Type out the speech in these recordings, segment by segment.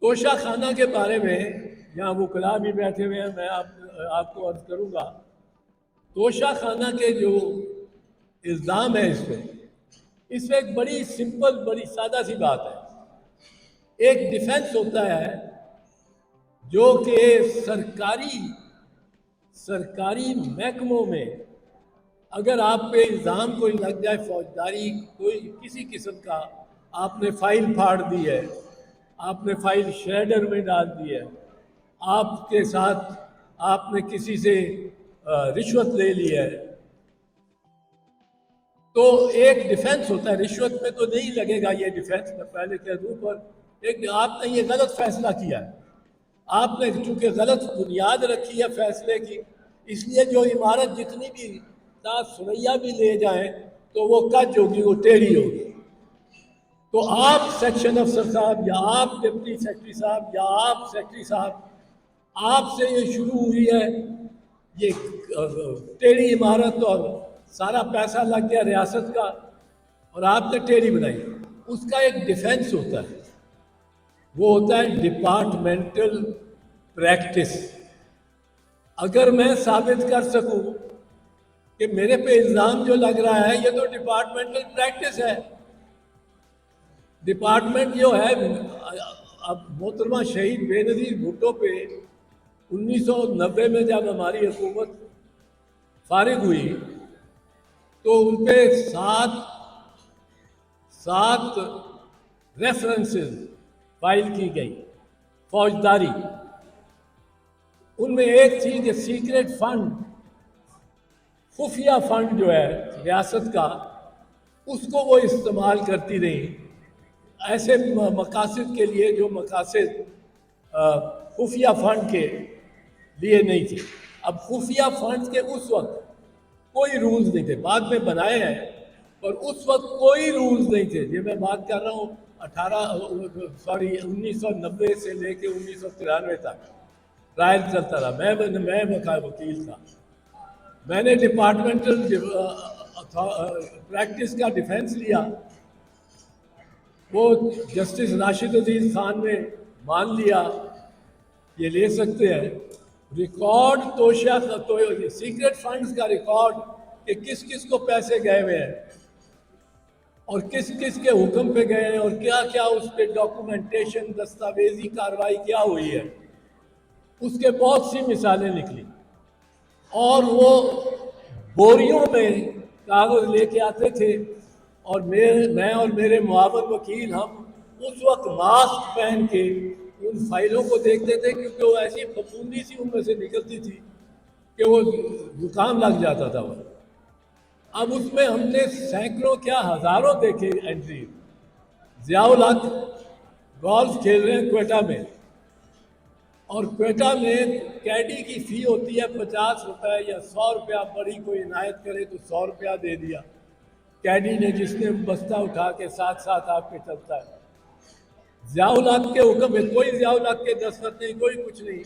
توشہ خانہ کے بارے میں یہاں وکلاء بھی بیٹھے ہوئے ہیں، میں آپ کو عرض کروں گا۔ توشہ خانہ کے جو الزام ہے اس میں ایک بڑی سمپل، بڑی سادہ سی بات ہے۔ ایک ڈیفنس ہوتا ہے جو کہ سرکاری محکموں میں اگر آپ پہ الزام کوئی لگ جائے، فوجداری کوئی کسی قسم کا، آپ نے فائل پھاڑ دی ہے، آپ نے فائل شریڈر میں ڈال دی ہے، آپ کے ساتھ آپ نے کسی سے رشوت لے لی ہے، تو ایک ڈیفنس ہوتا ہے۔ رشوت میں تو نہیں لگے گا یہ ڈیفنس، میں پہلے کہہ دوں، پر آپ نے یہ غلط فیصلہ کیا ہے، آپ نے چونکہ غلط بنیاد رکھی ہے فیصلے کی، اس لیے جو عمارت جتنی بھی سریا بھی لے جائیں تو وہ کج ہوگی، وہ ٹیڑھی ہوگی۔ تو آپ سیکشن افسر صاحب یا آپ ڈپٹی سیکرٹری صاحب یا آپ سیکرٹری صاحب، آپ سے یہ شروع ہوئی ہے یہ ٹیڑھی عمارت اور سارا پیسہ لگ گیا ریاست کا اور آپ نے ٹیڑھی بنائی، اس کا ایک ڈیفنس ہوتا ہے، وہ ہوتا ہے ڈپارٹمنٹل پریکٹس۔ اگر میں ثابت کر سکوں کہ میرے پہ الزام جو لگ رہا ہے یہ تو ڈپارٹمنٹل پریکٹس ہے۔ ڈپارٹمنٹ جو ہے، اب محترمہ شہید بے نظیر بھٹو پہ 1990 میں جب ہماری حکومت فارغ ہوئی تو ان پہ سات ریفرنسز فائل کی گئی فوجداری۔ ان میں ایک تھی کہ سیکرٹ فنڈ، خفیہ فنڈ جو ہے ریاست کا، اس کو وہ استعمال کرتی رہی ایسے مقاصد کے لیے جو مقاصد خفیہ فنڈ کے لیے نہیں تھے۔ اب خفیہ فنڈ کے اس وقت کوئی رولز نہیں تھے، بعد میں بنائے ہیں، پر اس وقت کوئی رولز نہیں تھے۔ یہ میں بات کر رہا ہوں 1990 سے لے کے 1993 تک ٹرائل چلتا رہا، میں وکیل تھا، میں نے ڈپارٹمنٹل پریکٹس کا ڈیفنس لیا، وہ جسٹس راشد عزیز خان نے مان لیا یہ لے سکتے ہیں۔ ریکارڈ سیکرٹ فنڈز کا ریکارڈ کہ کس کس کو پیسے گئے ہوئے ہیں اور کس کس کے حکم پہ گئے ہیں اور کیا کیا اس پہ ڈاکومنٹیشن، دستاویزی کارروائی کیا ہوئی ہے، اس کے بہت سی مثالیں نکلی۔ اور وہ بوریوں میں کاغذ لے کے آتے تھے اور میں اور میرے معاون وکیل ہم اس وقت ماسک پہن کے ان فائلوں کو دیکھتے تھے، کیونکہ وہ ایسی پھپھوندی سی ان میں سے نکلتی تھی کہ وہ زکام لگ جاتا تھا وہ۔ اب اس میں ہم نے سینکڑوں کیا ہزاروں دیکھے انٹری۔ ضیاء الحق گولف کھیل رہے ہیں کوئٹہ میں، اور کوئٹہ میں کیڈی کی فی ہوتی ہے 50 روپے یا 100 روپیہ، بڑی کوئی عنایت کرے تو 100 روپیہ دے دیا کیڈی نے، جس نے بستہ اٹھا کے ساتھ ساتھ آپ کے چلتا ہے۔ ضیاء الحق کے حکم میں کوئی ضیاء الحق کے دستخط نہیں، کوئی کچھ نہیں،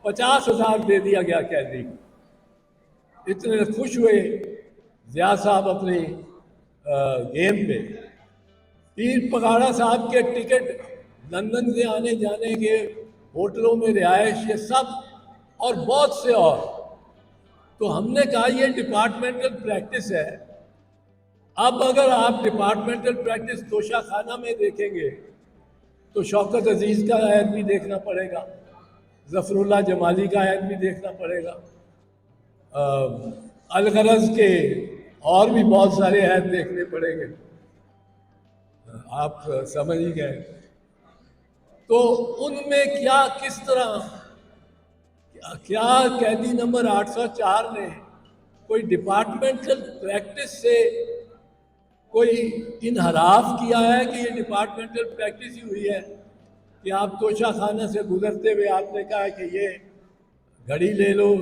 50,000 دے دیا گیا کیڈی کو۔ اتنے خوش ہوئے ضیاء صاحب اپنی گیم پہ۔ پیر پگاڑا صاحب کے ٹکٹ، لندن سے آنے جانے کے، ہوٹلوں میں رہائش، یہ سب اور بہت سے اور۔ تو ہم نے کہا یہ ڈپارٹمنٹل پریکٹس ہے۔ اب اگر آپ ڈپارٹمنٹل پریکٹس توشہ خانہ میں دیکھیں گے تو شوکت عزیز کا عہد بھی دیکھنا پڑے گا، ظفر اللہ جمالی کا عہد بھی دیکھنا پڑے گا، الغرض کے اور بھی بہت سارے عہد دیکھنے پڑیں گے، آپ سمجھ ہی گئے۔ تو ان میں کس طرح کیا قیدی نمبر 804 نے کوئی ڈپارٹمنٹل پریکٹس سے کوئی انحراف کیا ہے کہ یہ ڈپارٹمنٹل پریکٹس ہی ہوئی ہے کہ آپ توشہ خانہ سے گزرتے ہوئے آپ نے کہا کہ یہ گھڑی لے لو،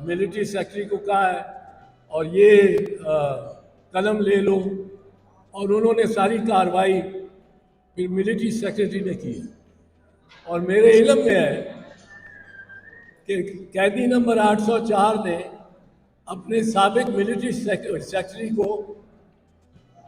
ملٹری سیکرٹری کو کہا ہے، اور یہ قلم لے لو، اور انہوں نے ساری کارروائی پھر ملٹری سیکرٹری نے کی۔ اور میرے علم میں ہے کہ قیدی نمبر 804 نے اپنے سابق ملٹری سیکرٹری کو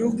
UK